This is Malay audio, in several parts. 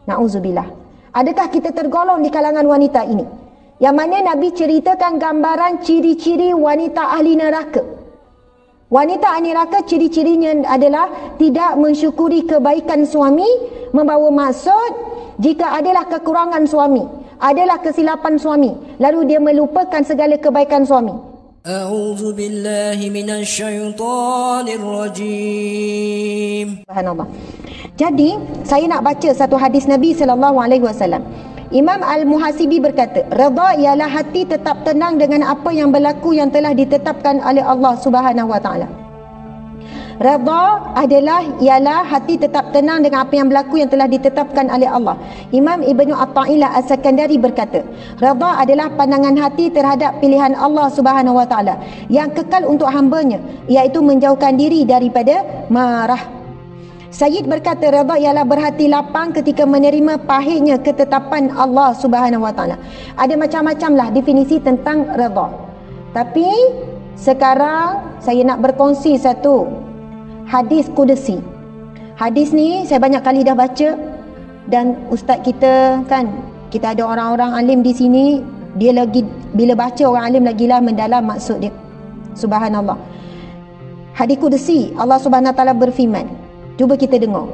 Na'udzubillah. Adakah kita tergolong di kalangan wanita ini? Yang mana Nabi ceritakan gambaran ciri-ciri wanita ahli neraka. Wanita ahli neraka ciri-cirinya adalah tidak mensyukuri kebaikan suami, membawa maksud jika adalah kekurangan suami, adalah kesilapan suami, lalu dia melupakan segala kebaikan suami. A'udzu billahi minasyaitonir rajim. Subhanallah. Jadi, saya nak baca satu hadis Nabi sallallahu alaihi wasallam. Imam Al-Muhasibi berkata, redha ialah hati tetap tenang dengan apa yang berlaku yang telah ditetapkan oleh Allah Subhanahu wa taala. Redha ialah hati tetap tenang dengan apa yang berlaku yang telah ditetapkan oleh Allah. Imam Ibnu Athaillah As-Sakandari berkata, redha adalah pandangan hati terhadap pilihan Allah Subhanahu wa taala yang kekal untuk hamba-Nya, iaitu menjauhkan diri daripada marah. Sayyid berkata, redha ialah berhati lapang ketika menerima pahitnya ketetapan Allah Subhanahu wa taala. Ada macam-macamlah definisi tentang redha. Tapi sekarang saya nak berkongsi satu hadis kudusi. Hadis ni saya banyak kali dah baca, dan ustaz kita kan, kita ada orang-orang alim di sini, dia lagi bila baca orang alim lagilah mendalam maksud dia. Subhanallah. Hadis kudusi, Allah Subhanahu wa taala berfirman. Cuba kita dengar.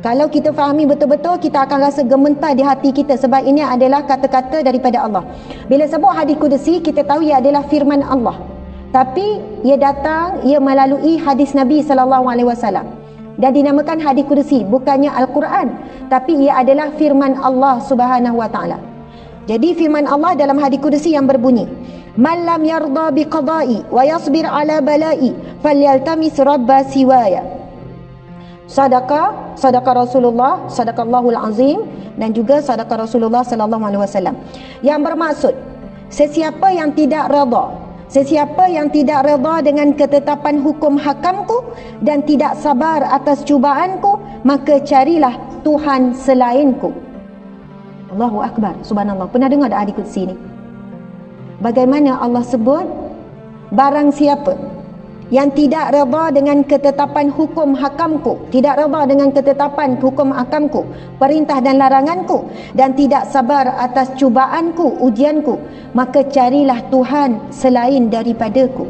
Kalau kita fahami betul-betul, kita akan rasa gemetar di hati kita, sebab ini adalah kata-kata daripada Allah. Bila sebut hadis kudusi, kita tahu ia adalah firman Allah. Tapi ia melalui hadis Nabi sallallahu alaihi wasallam dan dinamakan hadis kudusi, bukannya Al-Quran, tapi ia adalah firman Allah Subhanahu wa taala. Jadi firman Allah dalam hadis kudusi yang berbunyi, "Man lam yarda bi qada'i wa yasbir ala bala'i falyaltamis rabba siwaya." Sadaqah Rasulullah, sadaqallahul azim, dan juga sadaqah Rasulullah sallallahu alaihi wasallam. Yang bermaksud, sesiapa yang tidak redha dengan ketetapan hukum hakamku dan tidak sabar atas cubaanku, maka carilah Tuhan selainku. Allahu Akbar. Subhanallah. Pernah dengar tak hadis qudsi ni? Bagaimana Allah sebut, barang siapa yang tidak redha dengan ketetapan hukum hakamku, tidak redha dengan ketetapan hukum hakamku, perintah dan laranganku, dan tidak sabar atas cubaanku, ujianku, maka carilah Tuhan selain daripadaku.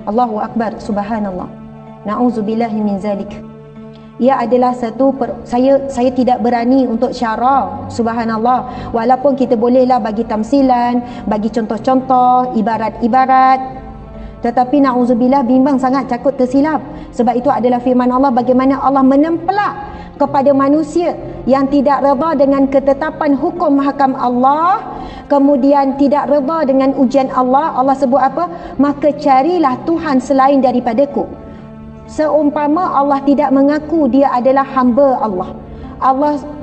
Allahu Akbar. Subhanallah. Na'udzubillahi min zalik. Ia adalah satu saya tidak berani untuk syarah. Subhanallah. Walaupun kita bolehlah bagi tamsilan, bagi contoh-contoh, ibarat-ibarat, tetapi na'udzubillah, bimbang sangat, takut tersilap. Sebab itu adalah firman Allah, bagaimana Allah menempelak kepada manusia yang tidak redha dengan ketetapan hukum hakam Allah, kemudian tidak redha dengan ujian Allah. Allah sebut apa? Maka carilah Tuhan selain daripadaku. Seumpama Allah tidak mengaku dia adalah hamba Allah.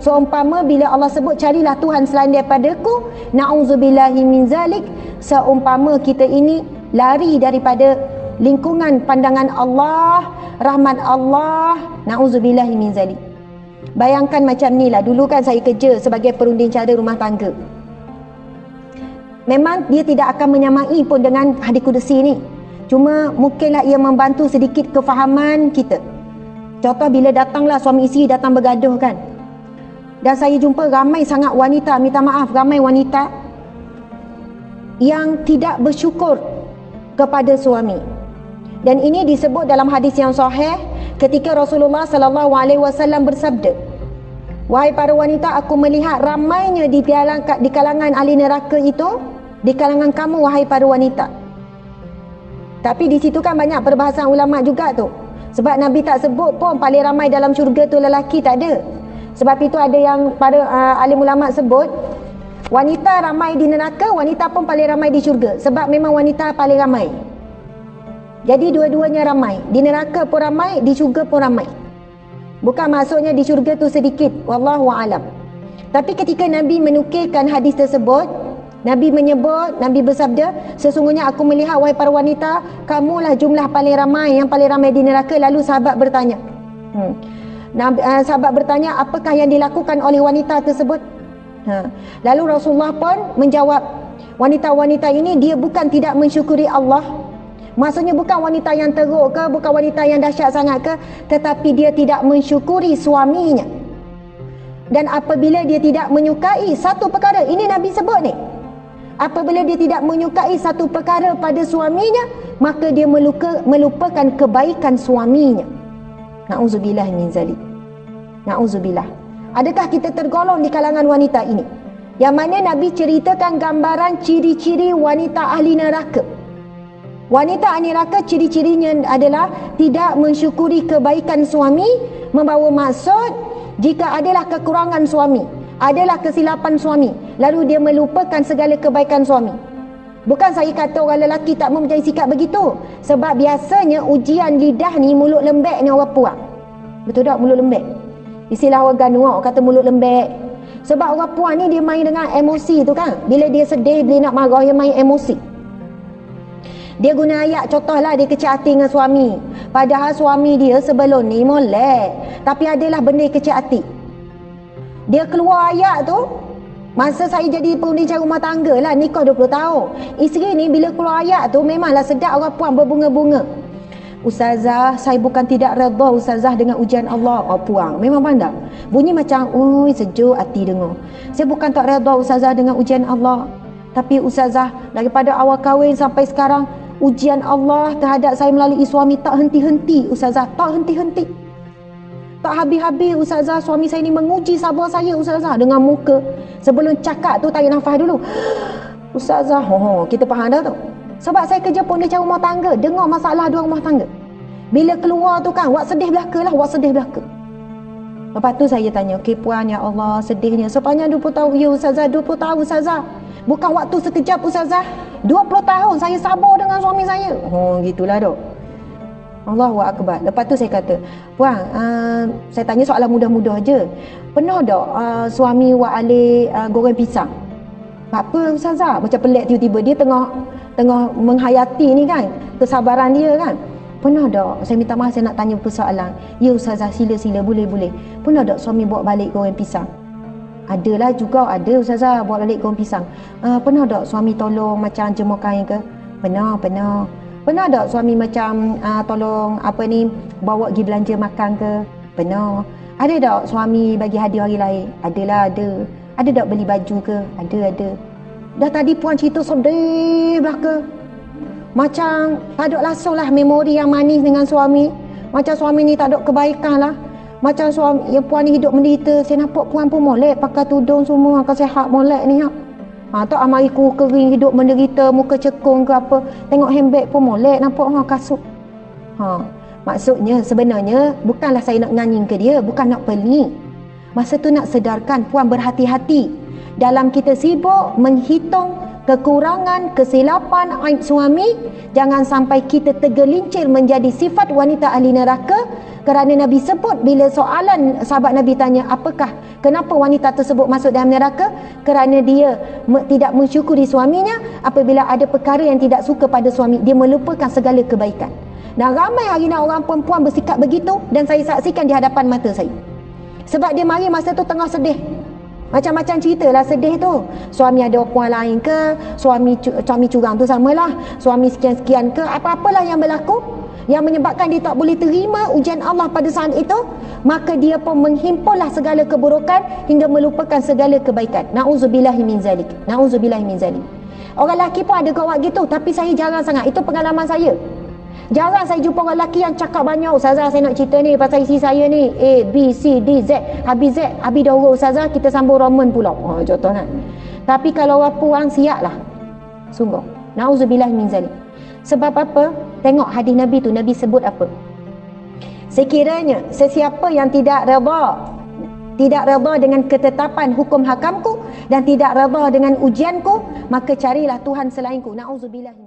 Seumpama bila Allah sebut carilah Tuhan selain daripadaku, na'udzubillahi min zalik, seumpama kita ini lari daripada lingkungan pandangan Allah, rahmat Allah. Na'udzubillahi min zalik. Bayangkan macam ni lah, dulu kan saya kerja sebagai perunding cara rumah tangga. Memang dia tidak akan menyamai pun dengan hadis kudusi ni, cuma mungkinlah ia membantu sedikit kefahaman kita. Contoh, bila datanglah suami isteri datang bergaduh kan, dan saya jumpa ramai sangat wanita, minta maaf, ramai wanita yang tidak bersyukur kepada suami. Dan ini disebut dalam hadis yang sahih ketika Rasulullah sallallahu alaihi wasallam bersabda, "Wahai para wanita, aku melihat ramainya di kalangan ahli neraka itu, di kalangan kamu wahai para wanita." Tapi di situ kan banyak perbahasan ulama juga tu. Sebab Nabi tak sebut pun paling ramai dalam syurga tu lelaki, tak ada. Sebab itu ada yang para alim ulama sebut, wanita ramai di neraka, wanita pun paling ramai di syurga. Sebab memang wanita paling ramai. Jadi dua-duanya ramai. Di neraka pun ramai, di syurga pun ramai. Bukan maksudnya di syurga tu sedikit. Wallahu a'lam. Tapi ketika Nabi menukilkan hadis tersebut, Nabi menyebut, Nabi bersabda, "Sesungguhnya aku melihat wahai para wanita, kamulah jumlah paling ramai, yang paling ramai di neraka." Lalu sahabat bertanya. Sahabat bertanya, apakah yang dilakukan oleh wanita tersebut? Lalu Rasulullah pun menjawab, wanita-wanita ini dia bukan tidak mensyukuri Allah. Maksudnya bukan wanita yang teruk ke, bukan wanita yang dahsyat sangat ke, tetapi dia tidak mensyukuri suaminya. Dan apabila dia tidak menyukai satu perkara, ini Nabi sebut ni, apabila dia tidak menyukai satu perkara pada suaminya, maka dia melupakan kebaikan suaminya. Na'udzubillah min zalik. Na'udzubillah. Adakah kita tergolong di kalangan wanita ini? Yang mana Nabi ceritakan gambaran ciri-ciri wanita ahli neraka. Wanita ahli neraka ciri-cirinya adalah tidak mensyukuri kebaikan suami, membawa maksud jika adalah kekurangan suami, adalah kesilapan suami, lalu dia melupakan segala kebaikan suami. Bukan saya kata orang lelaki tak mempunyai sikap begitu. Sebab biasanya ujian lidah ni, mulut lembek ni orang puang. Betul tak mulut lembek? Istilah orang Ganu kata mulut lembek. Sebab orang puang ni dia main dengan emosi tu kan. Bila dia sedih, bila nak marah, dia main emosi. Dia guna ayat, contohlah dia kecil hati dengan suami. Padahal suami dia sebelum ni molek, tapi adalah benda kecil hati. Dia keluar ayat tu masa saya jadi pengundi rumah tangga lah, nikah 20 tahun. Isteri ni bila keluar ayat tu memanglah sedap orang puan berbunga-bunga. Ustazah, saya bukan tidak redha Ustazah dengan ujian Allah. Oh puang, memang pandang. Bunyi macam, ui sejuk hati dengar. Saya bukan tak redha Ustazah dengan ujian Allah. Tapi Ustazah, daripada awal kahwin sampai sekarang, ujian Allah terhadap saya melalui suami tak henti-henti Ustazah, tak henti-henti. Tak habis-habis Ustazah, suami saya ni menguji sabar saya Ustazah dengan muka. Sebelum cakap tu tarik nafas dulu. Ustazah, kita faham dah tu. Sebab saya kerja pun dia rumah tangga, dengar masalah dua rumah tangga. Bila keluar tu kan, wak sedih belaka lah, wak sedih belaka. Lepas tu saya tanya, okey puan, ya Allah sedihnya sepanjang 20 tahun. Ya Ustazah, 20 tahun Ustazah. Bukan waktu sekejap Ustazah. 20 tahun saya sabar dengan suami saya. Gitulah dok. Allahu Akbar. Lepas tu saya kata, puan, saya tanya soalan mudah-mudah je. Pernah tak suami wak alik goreng pisang? Apa Ustazah? Macam pelik tiba-tiba. Dia tengah menghayati ni kan, kesabaran dia kan. Pernah tak? Saya minta maaf, saya nak tanya persoalan. Ya Ustazah, sila-sila, boleh-boleh. Pernah tak suami bawa balik goreng pisang? Adalah juga, ada Ustazah bawa balik goreng pisang. Pernah tak suami tolong macam jemur kain ke? Pernah. Pernah tak suami macam tolong bawa pergi belanja makan ke? Pernah. Ada tak suami bagi hadiah hari lain? Adalah, ada. Ada tak beli baju ke? Ada. Dah tadi puan cerita sedih belaka. Macam tak ada langsung lah memori yang manis dengan suami. Macam suami ni tak ada kebaikan lah. Macam suami yang puan ni hidup menderita. Saya nampak puan pun molek pakai tudung semua, akan sihat molek ni. Tak amari kuku kering, hidup menderita, muka cekung ke apa. Tengok handbag pun molek, nampak kasut. Maksudnya sebenarnya bukanlah saya nak nyanyi ke dia, bukan nak pelik. Masa tu nak sedarkan puan berhati-hati dalam kita sibuk menghitung kekurangan, kesilapan, aib suami. Jangan sampai kita tergelincir menjadi sifat wanita ahli neraka. Kerana Nabi sebut, bila soalan sahabat Nabi tanya, kenapa wanita tersebut masuk dalam neraka? Kerana dia tidak mensyukuri suaminya. Apabila ada perkara yang tidak suka pada suami, dia melupakan segala kebaikan. Dan ramai hari ni orang perempuan bersikap begitu, dan saya saksikan di hadapan mata saya. Sebab dia mari masa tu tengah sedih. Macam-macam cerita lah sedih tu. Suami ada perempuan lain ke, suami curang tu samalah, suami sekian-sekian ke, apa-apalah yang berlaku yang menyebabkan dia tak boleh terima ujian Allah pada saat itu, maka dia pun menghimpunlah segala keburukan hingga melupakan segala kebaikan. Na'udzubillahi min zalik. Na'udzubillahi min zalik. Orang lelaki pun ada kawan gitu, tapi saya jarang sangat. Itu pengalaman saya. Jarang saya jumpa orang lelaki yang cakap banyak. Ustazah, saya nak cerita ni pasal isi saya ni, A, B, C, D, Z. Habis dah urut Ustazah, kita sambung Roman pula. Contoh kan. Tapi kalau orang puang, siap lah. Sungguh. Na'udzubillahi min zalik. Sebab apa? Tengok hadis Nabi tu, Nabi sebut apa? Sekiranya sesiapa yang tidak redha dengan ketetapan hukum hakamku dan tidak redha dengan ujianku, maka carilah Tuhan selainku. Na'udzubillah.